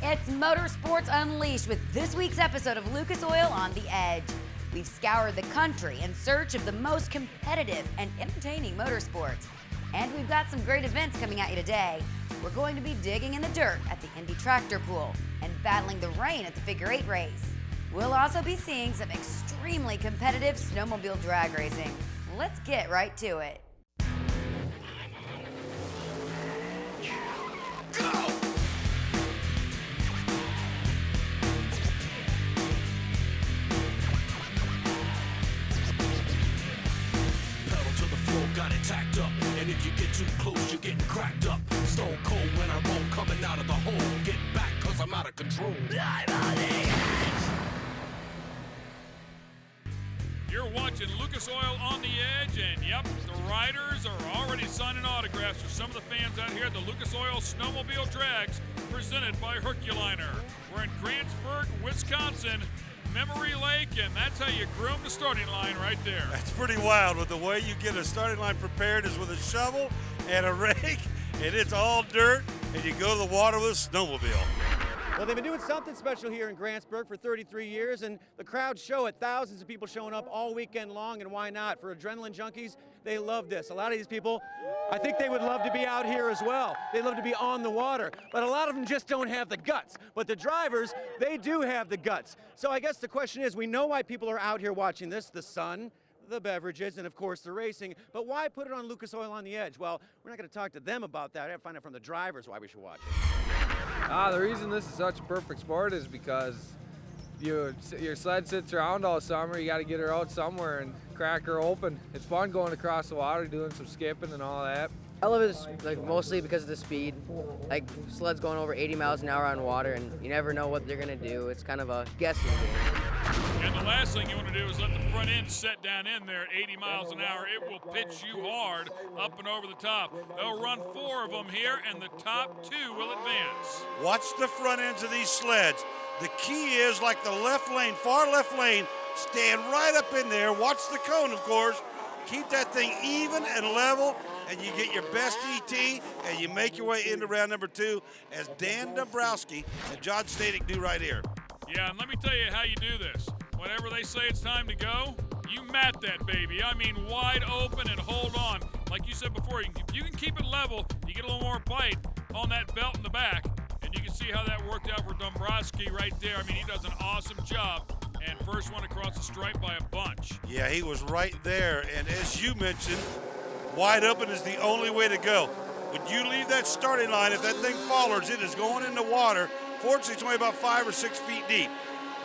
It's Motorsports Unleashed with this week's episode of Lucas Oil on the Edge. We've scoured the country in search of the most competitive and entertaining motorsports. And we've got some great events coming at you today. We're going to be digging in the dirt at the Indy Tractor Pool and battling the rain at the Figure 8 race. We'll also be seeing some extremely competitive snowmobile drag racing. Let's get right to it. Go! Got it tacked up, and if you get too close, you're getting cracked up. Stone cold when I roll, coming out of the hole. Get back, cause I'm out of control. I'm on the edge. You're watching Lucas Oil on the Edge, and yep, the riders are already signing autographs for some of the fans out here at the Lucas Oil Snowmobile Drags, presented by Herculiner. We're in Grantsburg, Wisconsin. Memory Lake, and that's how you groom the starting line right there. That's pretty wild, but the way you get a starting line prepared is with a shovel and a rake, and it's all dirt, and you go to the water with a snowmobile. Well, they've been doing something special here in Grantsburg for 33 years, and the crowds show it. Thousands of people showing up all weekend long, and why not? For adrenaline junkies, they love this. A lot of these people, I think they would love to be out here as well. They love to be on the water, but a lot of them just don't have the guts. But the drivers, they do have the guts. So I guess the question is, we know why people are out here watching this, the sun, the beverages, and of course the racing, but why put it on Lucas Oil on the Edge? Well, we're not going to talk to them about that. I have to find out from the drivers why we should watch it. The reason this is such a perfect sport is because your sled sits around all summer. You got to get her out somewhere and crack her open. It's fun going across the water, doing some skipping and all that. I love it mostly because of the speed. Sleds going over 80 miles an hour on water, and you never know what they're gonna do. It's kind of a guessing game. And the last thing you want to do is let the front end set down in there at 80 miles an hour. It will pitch you hard up and over the top. They'll run 4 of them here, and the top 2 will advance. Watch the front ends of these sleds. The key is, like the left lane, far left lane, stand right up in there. Watch the cone, of course. Keep that thing even and level, and you get your best ET, and you make your way into round number 2, as Dan Dombrowski and John Stanek do right here. Yeah, and let me tell you how you do this. Whenever they say it's time to go, you mat that baby. I mean, wide open and hold on. Like you said before, if you can keep it level, you get a little more bite on that belt in the back, and you can see how that worked out for Dombrowski right there. I mean, he does an awesome job. And first one across the stripe by a bunch. Yeah, he was right there. And as you mentioned, wide open is the only way to go. When you leave that starting line, if that thing followers, it is going in the water. Fortunately, it's only about 5 or 6 feet deep.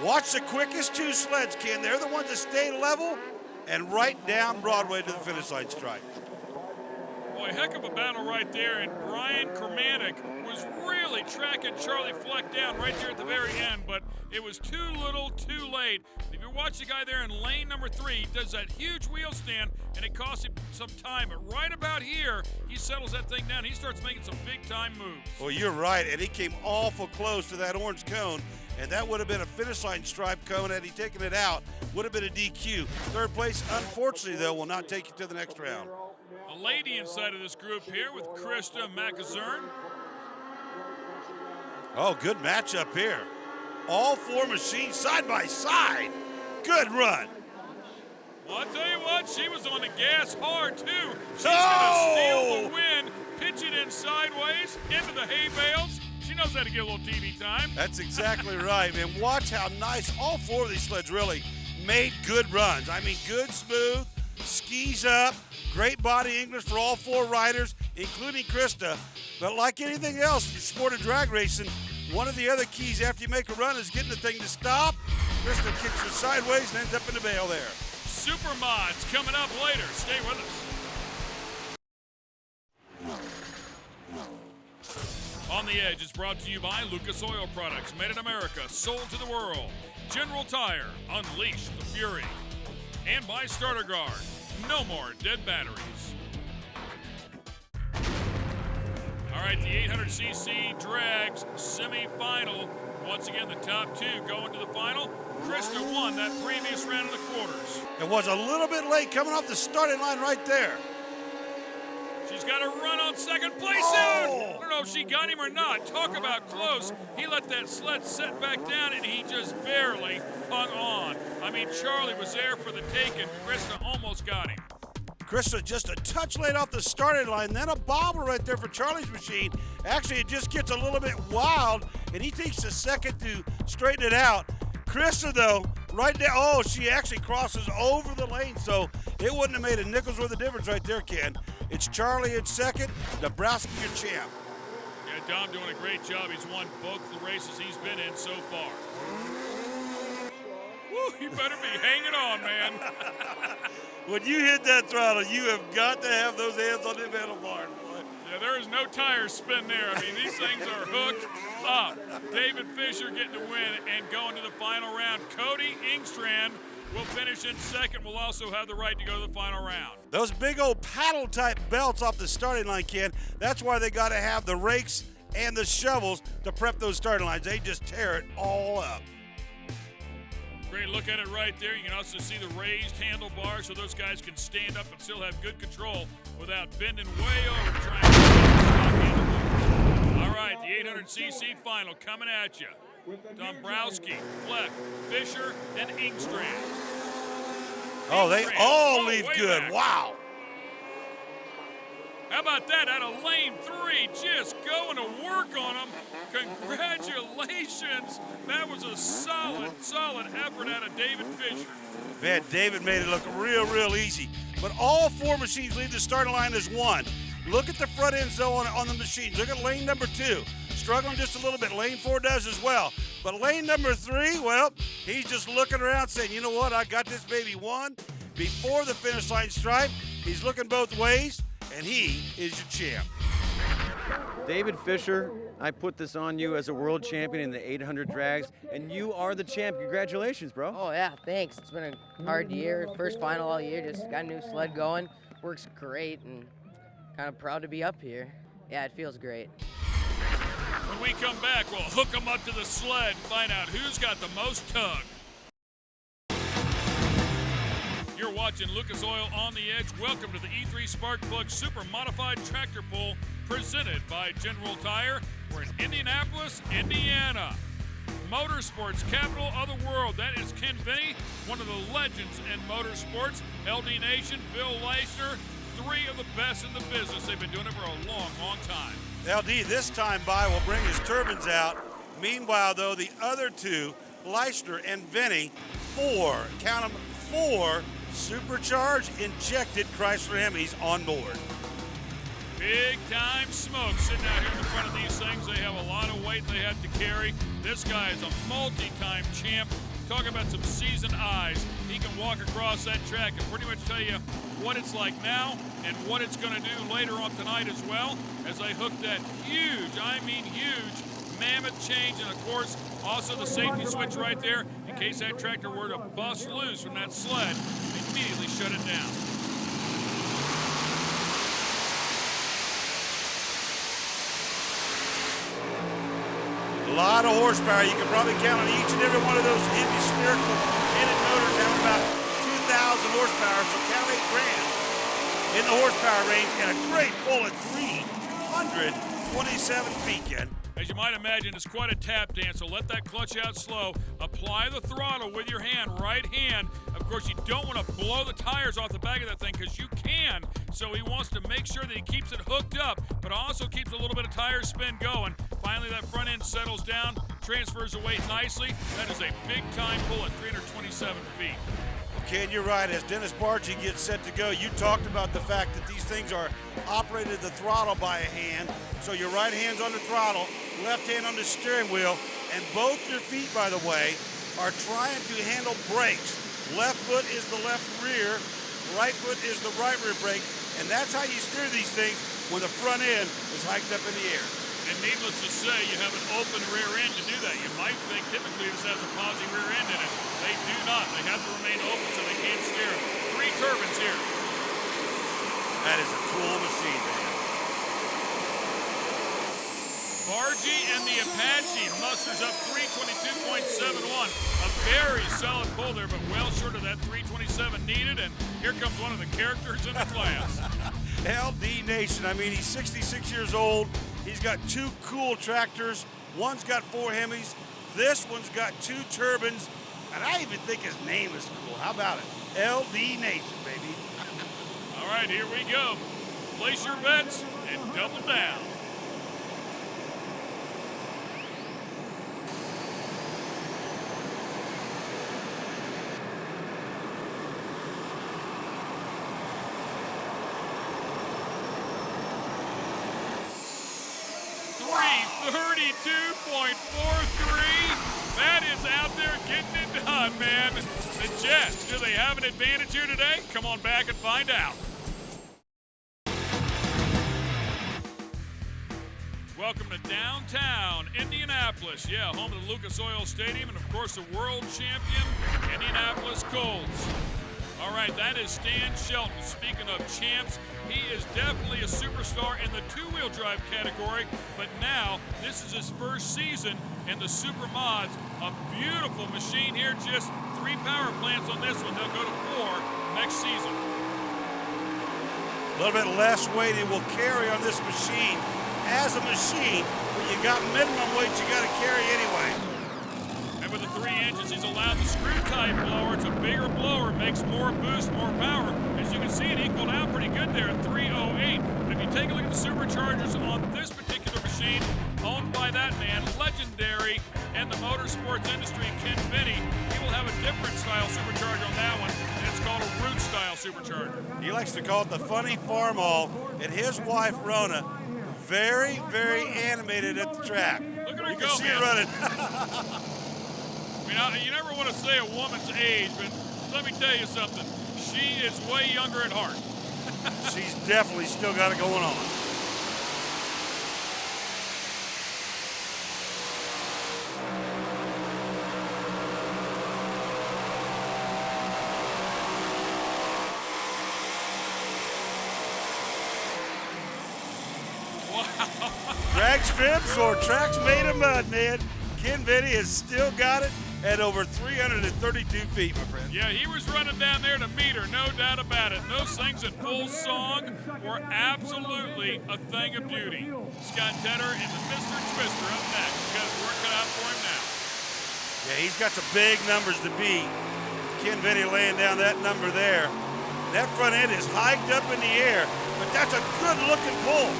Watch the quickest 2 sleds, Ken. They're the ones that stay level and right down Broadway to the finish line stripe. Boy, heck of a battle right there. And Brian Kermanek was really tracking Charlie Fleck down right there at the very end, but it was too little, too late. If you watch the guy there in lane number 3, he does that huge wheel stand, and it costs him some time. But right about here, he settles that thing down. He starts making some big-time moves. Well, you're right, and he came awful close to that orange cone, and that would have been a finish line stripe cone. Had he taken it out, would have been a DQ. Third place, unfortunately, though, will not take you to the next round. A lady inside of this group here with Krista McIzern. Oh, good matchup here. All 4 machines side by side. Good run. Well, I tell you what, she was on the gas hard, too. She's going to steal the win, pitch it in sideways into the hay bales. She knows how to get a little TV time. That's exactly right. And watch how nice all 4 of these sleds really made good runs. I mean, good, smooth, skis up, great body English for all 4 riders, including Krista. But like anything else in sport of drag racing, one of the other keys after you make a run is getting the thing to stop. Krista kicks her sideways and ends up in the bail there. Super mods coming up later. Stay with us. On the Edge is brought to you by Lucas Oil Products, made in America, sold to the world. General Tire, unleash the fury. And by Starter Guard, no more dead batteries. All right, the 800cc drags semi-final. Once again, the top 2 going to the final. Krista won that previous round of the quarters. It was a little bit late coming off the starting line right there. She's She's got to run on second place soon. I don't know if she got him or not. Talk about close. He let that sled set back down, and he just barely hung on. I mean, Charlie was there for the taking. Krista almost got him. Krista just a touch late off the starting line, then a bobble right there for Charlie's machine. Actually, it just gets a little bit wild, and he takes a second to straighten it out. Krista, though, right there, oh, she actually crosses over the lane, so it wouldn't have made a nickel's worth of difference right there, Ken. It's Charlie in second, Nebraska your champ. Yeah, Dom doing a great job. He's won both the races he's been in so far. Woo, you better be hanging on, man. When you hit that throttle, you have got to have those hands on the handlebar. Yeah, there is no tire spin there. I mean, these things are hooked up. David Fisher getting the win and going to the final round. Cody Engstrand will finish in second. Will also have the right to go to the final round. Those big old paddle-type belts off the starting line, Ken, that's why they got to have the rakes and the shovels to prep those starting lines. They just tear it all up. Great look at it right there. You can also see the raised handlebars so those guys can stand up and still have good control without bending way over trying to get stock handlebars. All right, the 800cc final coming at you. Dombrowski, Fleck, Fisher, and Engstrand. Oh, they all leave way good. back. Wow. How about that? Out of lane 3, just going to work on them. Congratulations. That was a solid effort out of David Fisher. Man, David made it look real easy. But all four machines leave the starting line as one. Look at the front ends, though, on the machines. Look at lane number 2. Struggling just a little bit. Lane 4 does as well. But lane number 3, well, he's just looking around saying, you know what, I got this baby won before the finish line stripe. He's looking both ways, and he is your champ. David Fisher, I put this on you as a world champion in the 800 drags, and you are the champ. Congratulations, bro. Oh, yeah, thanks. It's been a hard year. First final all year. Just got a new sled going. Works great, and kind of proud to be up here. Yeah, it feels great. When we come back, we'll hook them up to the sled and find out who's got the most tug. You're watching Lucas Oil on the Edge. Welcome to the E3 Spark Plug Super Modified Tractor Pull presented by General Tire. We're in Indianapolis, Indiana. Motorsports capital of the world. That is Ken Vinny, one of the legends in motorsports. LD Nation, Bill Leishner, 3 of the best in the business. They've been doing it for a long time. LD this time by will bring his turbines out. Meanwhile, though, the other 2, Leishner and Vinny, 4, count them, 4 supercharged, injected Chrysler Hemis on board. Big time smoke sitting out here in the front of these things. They have a lot of weight they have to carry. This guy is a multi-time champ. Talk about some seasoned eyes. He can walk across that track and pretty much tell you what it's like now and what it's going to do later on tonight as well, as they hook that huge, I mean huge, mammoth change, and of course also the safety switch right there in case that tractor were to bust loose from that sled. Immediately shut it down. A lot of horsepower. You can probably count on each and every one of those Indy Spherical headed motors having about 2,000 horsepower, so count 8 grand in the horsepower range and a great pull at 327 feet, Ken. As you might imagine, it's quite a tap dance, so let that clutch out slow. Apply the throttle with your hand, right hand. Of course, you don't want to blow the tires off the back of that thing because you can. So he wants to make sure that he keeps it hooked up, but also keeps a little bit of tire spin going. Finally, that front end settles down, transfers the weight nicely. That is a big-time pull at 327 feet. Ken, you're right. As Dennis Bargy gets set to go, you talked about the fact that these things are operated at the throttle by a hand. So your right hand's on the throttle, left hand on the steering wheel, and both your feet, by the way, are trying to handle brakes. Left foot is the left rear, right foot is the right rear brake, and that's how you steer these things when the front end is hiked up in the air. And needless to say, you have an open rear end to do that. You might think typically this has a posi rear end in it. They do not. They have to remain open so they can't steer. 3 turbines here. That is a tool machine, man. Bargy and the Apache musters up 322.71. A very solid pull there, but well short of that 327 needed. And here comes one of the characters in the class. LD Nation. I mean, he's 66 years old. He's got 2 cool tractors. One's got 4 Hemis. This one's got 2 turbines. And I even think his name is cool. How about it? LD Nation, baby. All right, here we go. Place your bets and double down. .43. That is out there getting it done, man. The Jets, do they have an advantage here today? Come on back and find out. Welcome to downtown Indianapolis. Yeah, home of the Lucas Oil Stadium and, of course, the world champion Indianapolis Colts. All right, that is Stan Shelton. Speaking of champs, he is definitely a superstar in the two-wheel drive category, but now this is his first season in the Super Mods. A beautiful machine here, just 3 power plants on this one. They'll go to 4 next season. A little bit less weight it will carry on this machine. As a machine, when you got minimum weight, you got to carry anyway. And with the 3 engines, he's allowed the screw-type blower. It's a bigger blower, makes more boost, more power. As you can see, it equaled out pretty good there at 308. But if you take a look at the superchargers on this particular machine, owned by that man, legendary in the motorsports industry, Ken Vinny, he will have a different style supercharger on that one, and it's called a root-style supercharger. He likes to call it the funny farm all, and his wife, Rona, very, very animated at the track. Look at her you go, can see man. her running. I mean, you never want to say a woman's age, but let me tell you something. She is way younger at heart. She's definitely still got it going on. Wow. Drag strips or tracks made of mud, man. Ken Vinny has still got it at over 332 feet, my friend. Yeah, he was running down there to meet her, no doubt about it. Those things at full song were absolutely a thing of beauty. Scott Tedder and the Mr. Twister up next. He's got his work cut out for him now. Yeah, he's got some big numbers to beat. Ken Vinny laying down that number there. That front end is hiked up in the air, but that's a good-looking pull.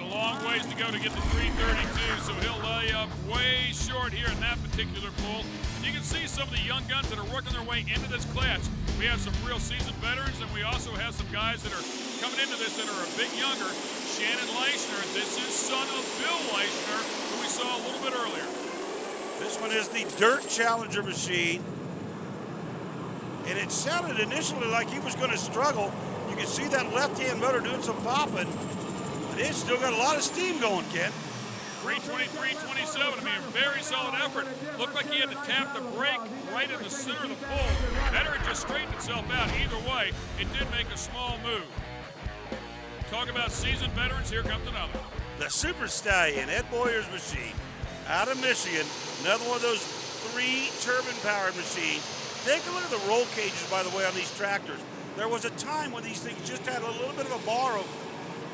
Long ways to go to get to 332, so he'll lay up way short here in that particular pull. And you can see some of the young guns that are working their way into this class. We have some real seasoned veterans, and we also have some guys that are coming into this that are a bit younger. Shannon Leishner, this is son of Bill Leishner, who we saw a little bit earlier. This one is the Dirt Challenger machine. And it sounded initially like he was going to struggle. You can see that left-hand motor doing some popping. It's still got a lot of steam going, Ken. 323.27, I mean, a very solid effort. Looked like he had to tap the brake right in the center of the pull. Better it just straightened itself out. Either way, it did make a small move. Talk about seasoned veterans, here comes another. The Super Stallion, Ed Boyer's machine, out of Michigan. Another one of those 3 turbine-powered machines. Take a look at the roll cages, by the way, on these tractors. There was a time when these things just had a little bit of a bar over them.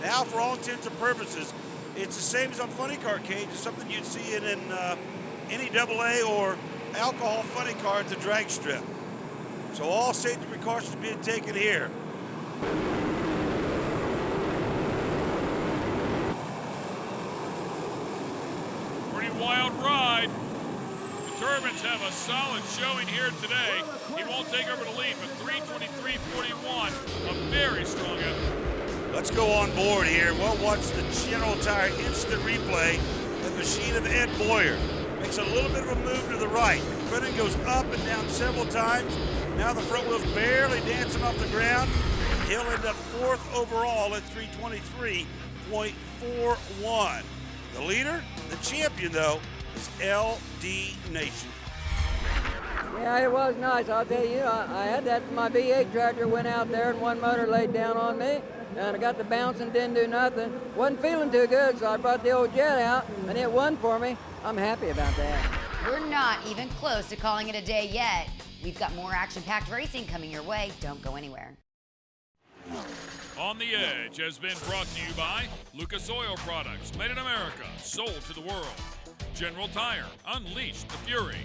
Now, for all intents and purposes, it's the same as on funny car cage. It's something you'd see in any AA or alcohol funny car at the drag strip. So all safety precautions being taken here. Pretty wild ride. The Turbines have a solid showing here today. He won't take over the lead, but 323.41, a very strong effort. Let's go on board here. We'll watch the General Tire instant replay. The machine of Ed Boyer makes a little bit of a move to the right. Front end goes up and down several times. Now the front wheel's barely dancing off the ground. He'll end up 4th overall at 323.41. The leader, the champion though, is LD Nation. Yeah, it was nice. I'll tell you, I had that, my V8 tractor went out there and one motor laid down on me. And I got the bouncing, didn't do nothing. Wasn't feeling too good, so I brought the old jet out, and it won for me. I'm happy about that. We're not even close to calling it a day yet. We've got more action-packed racing coming your way. Don't go anywhere. On the Edge has been brought to you by Lucas Oil Products, made in America, sold to the world. General Tire, unleash the fury.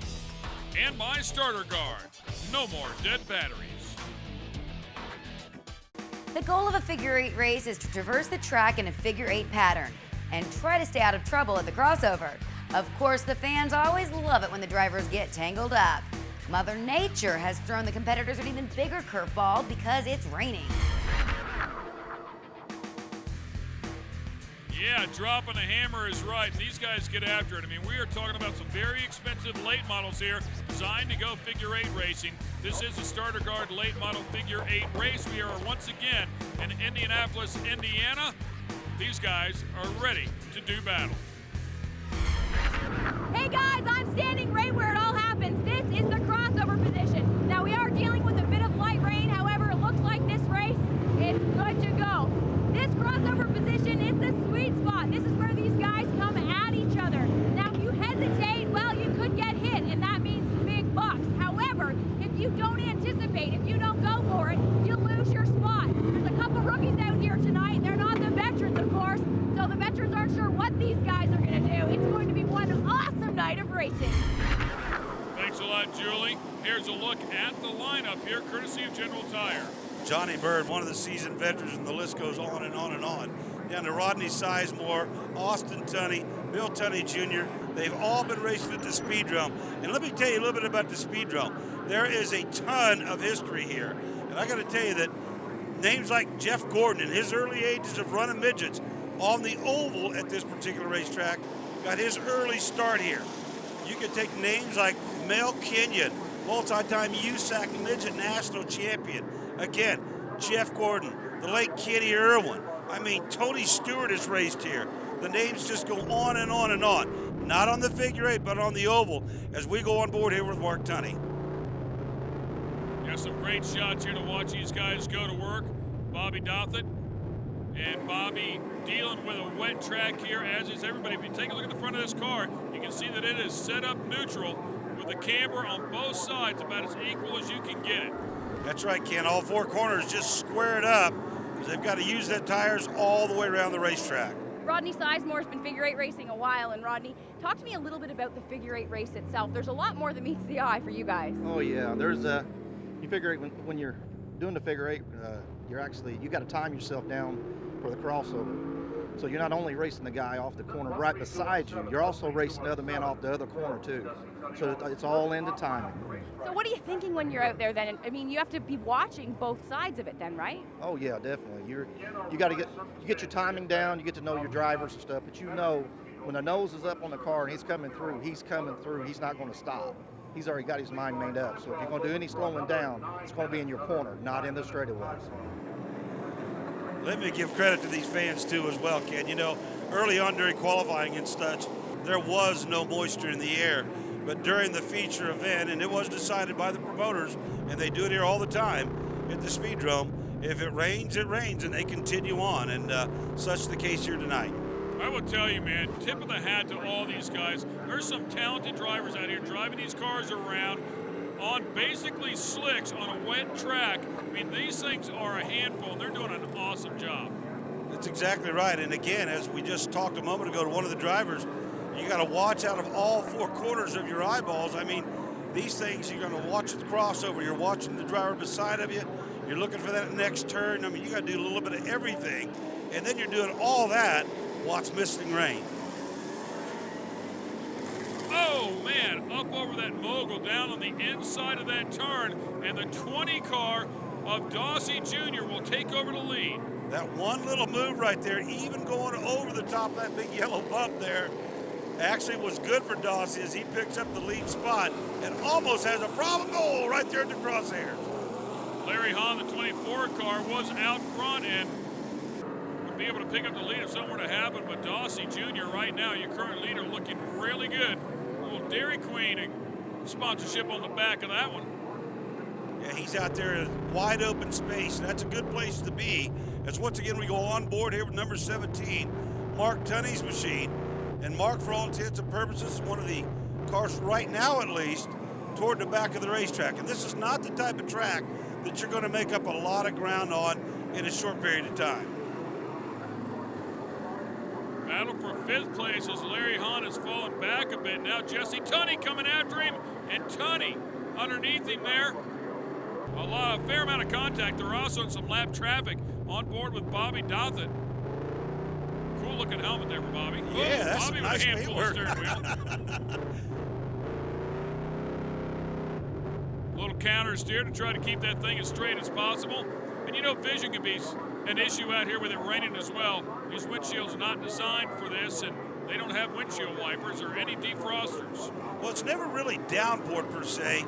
And by Starter Guard, no more dead batteries. The goal of a figure-8 race is to traverse the track in a figure-8 pattern and try to stay out of trouble at the crossover. Of course, the fans always love it when the drivers get tangled up. Mother Nature has thrown the competitors an even bigger curveball because it's raining. Yeah, dropping a hammer is right. These guys get after it. I mean, we are talking about some very expensive late models here designed to go figure-8 racing. This is a Starter Guard late model figure-8 race. We are once again in Indianapolis, Indiana. These guys are ready to do battle. Hey guys, I'm standing right where it all happens. This is the crossover position. Now we are dealing with a bit of light rain. However, it looks like this race is good to go. This crossover position is the sweet spot. This is where these guys come at each other. Now, if you hesitate, well, you could get hit, and that means big bucks. However, if you don't anticipate, if you don't go for it, you lose your spot. There's a couple rookies out here tonight. They're not the veterans, of course, so the veterans aren't sure what these guys are going to do. It's going to be one awesome night of racing. Thanks a lot, Julie. Here's a look at the lineup here, courtesy of General Tire. Johnny Bird, one of the seasoned veterans, and the list goes on and on and on. Down to Rodney Sizemore, Austin Tunney, Bill Tunney Jr. They've all been racing at the Speedrome. And let me tell you a little bit about the Speedrome. There is a ton of history here. And I got to tell you that names like Jeff Gordon in his early ages of running midgets on the oval at this particular racetrack got his early start here. You can take names like Mel Kenyon, multi-time USAC midget national champion. Again, Jeff Gordon, the late Kenny Irwin. I mean, Tony Stewart has raced here. The names just go on and on and on. Not on the figure-8, but on the oval as we go on board here with Mark Tunney. Got some great shots here to watch these guys go to work. Bobby Dothett and Bobby dealing with a wet track here, as is everybody. If you take a look at the front of this car, you can see that it is set up neutral with the camber on both sides, about as equal as you can get it. That's right, Ken. All four corners just square it up because they've got to use that tires all the way around the racetrack. Rodney Sizemore's been figure-8 racing a while, and Rodney, talk to me a little bit about the figure-8 race itself. There's a lot more that meets the eye for you guys. Oh yeah, there's you figure when you're doing the figure-8, you got to time yourself down for the crossover. So you're not only racing the guy off the corner right beside you, you're also racing the other man off the other corner too. So it's all into timing. So what are you thinking when you're out there then? I mean, you have to be watching both sides of it then, right? Oh yeah, definitely. You got to get your timing down. You get to know your drivers and stuff, but you know when the nose is up on the car and he's coming through. He's not going to stop. He's already got his mind made up. So if you're going to do any slowing down, it's going to be in your corner, not in the straightaways. Let me give credit to these fans too as well, Ken. You know, early on during qualifying and such, there was no moisture in the air. But during the feature event, and it was decided by the promoters, and they do it here all the time at the Speedrome, if it rains, and they continue on, and such the case here tonight. I will tell you, man, tip of the hat to all these guys. There's some talented drivers out here driving these cars around on basically slicks on a wet track. I mean, these things are a handful, and they're doing an awesome job. That's exactly right. And again, as we just talked a moment ago to one of the drivers, you got to watch out of all four corners of your eyeballs. I mean, these things, you're going to watch the crossover. You're watching the driver beside of you. You're looking for that next turn. I mean, you got to do a little bit of everything. And then you're doing all that while it's missing rain. Oh, man, up over that mogul, down on the inside of that turn, and the 20 car of Dawsey Jr. will take over the lead. That one little move right there, even going over the top of that big yellow bump there, actually was good for Dawsey as he picks up the lead spot and almost has a problem goal right there at the crosshairs. Larry Hahn, the 24 car, was out front and would be able to pick up the lead if something were to happen, but Dawsey Jr. right now, your current leader, looking really good. A little Dairy Queen sponsorship on the back of that one. Yeah, he's out there in wide open space, and that's a good place to be. As once again we go on board here with number 17, Mark Tunney's machine. And Mark, for all intents and purposes, is one of the cars right now, at least, toward the back of the racetrack. And this is not the type of track that you're going to make up a lot of ground on in a short period of time. Battle for 5th place as Larry Hahn has fallen back a bit. Now Jesse Tunney coming after him, and Tunney underneath him there. A fair amount of contact. They're also in some lap traffic on board with Bobby Dothett. Cool looking helmet there for Bobby. Yeah, that's Bobby some with nice a handful of paintwork. steering wheel. Little counter steer to try to keep that thing as straight as possible. And you know vision can be an issue out here with it raining as well. These windshields are not designed for this, and they don't have windshield wipers or any defrosters. Well, it's never really downpoured per se,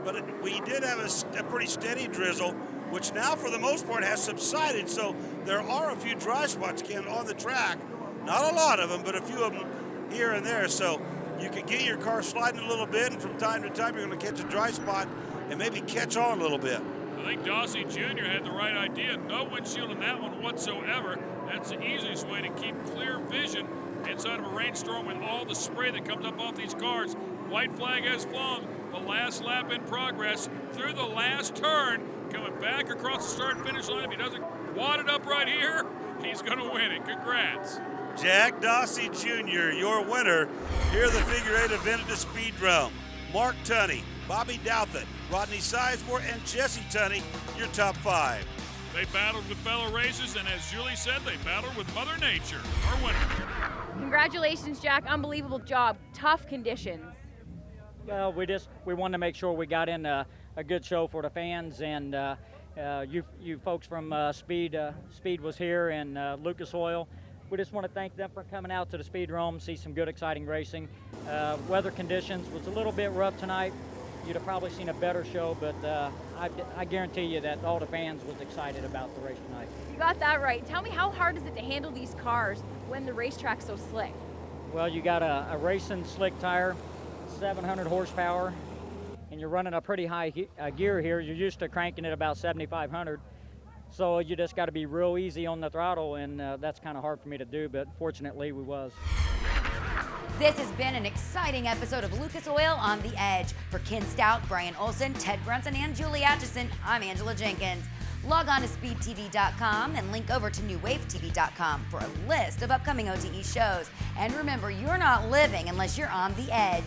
but we did have a pretty steady drizzle, which now for the most part has subsided. So there are a few dry spots again on the track. Not a lot of them, but a few of them here and there. So you can get your car sliding a little bit, and from time to time you're going to catch a dry spot and maybe catch on a little bit. I think Dossie Jr. had the right idea. No windshield in that one whatsoever. That's the easiest way to keep clear vision inside of a rainstorm with all the spray that comes up off these cars. White flag has flown. The last lap in progress through the last turn. Coming back across the start and finish line. If he doesn't wad it up right here, he's going to win it. Congrats. Jack Dossie Jr., your winner here at the Figure 8 event at the Speedrome. Mark Tunney, Bobby Dothett, Rodney Sizemore, and Jesse Tunney, your top 5. They battled with fellow racers, and as Julie said, they battled with Mother Nature, our winner. Congratulations, Jack. Unbelievable job. Tough conditions. Well, we wanted to make sure we got in a good show for the fans, and you folks from Speed was here, and Lucas Oil. We just want to thank them for coming out to the Speedrome, see some good, exciting racing. Weather conditions was a little bit rough tonight. You'd have probably seen a better show, but I guarantee you that all the fans was excited about the race tonight. You got that right. Tell me, how hard is it to handle these cars when the racetrack's so slick? Well, you got a racing slick tire, 700 horsepower, and you're running a pretty high gear here. You're used to cranking it about 7,500. So you just got to be real easy on the throttle, and that's kind of hard for me to do, but fortunately we was. This has been an exciting episode of Lucas Oil on the Edge. For Ken Stout, Brian Olson, Ted Brunson, and Julie Atchison, I'm Angela Jenkins. Log on to speedtv.com and link over to newwavetv.com for a list of upcoming OTE shows. And remember, you're not living unless you're on the edge.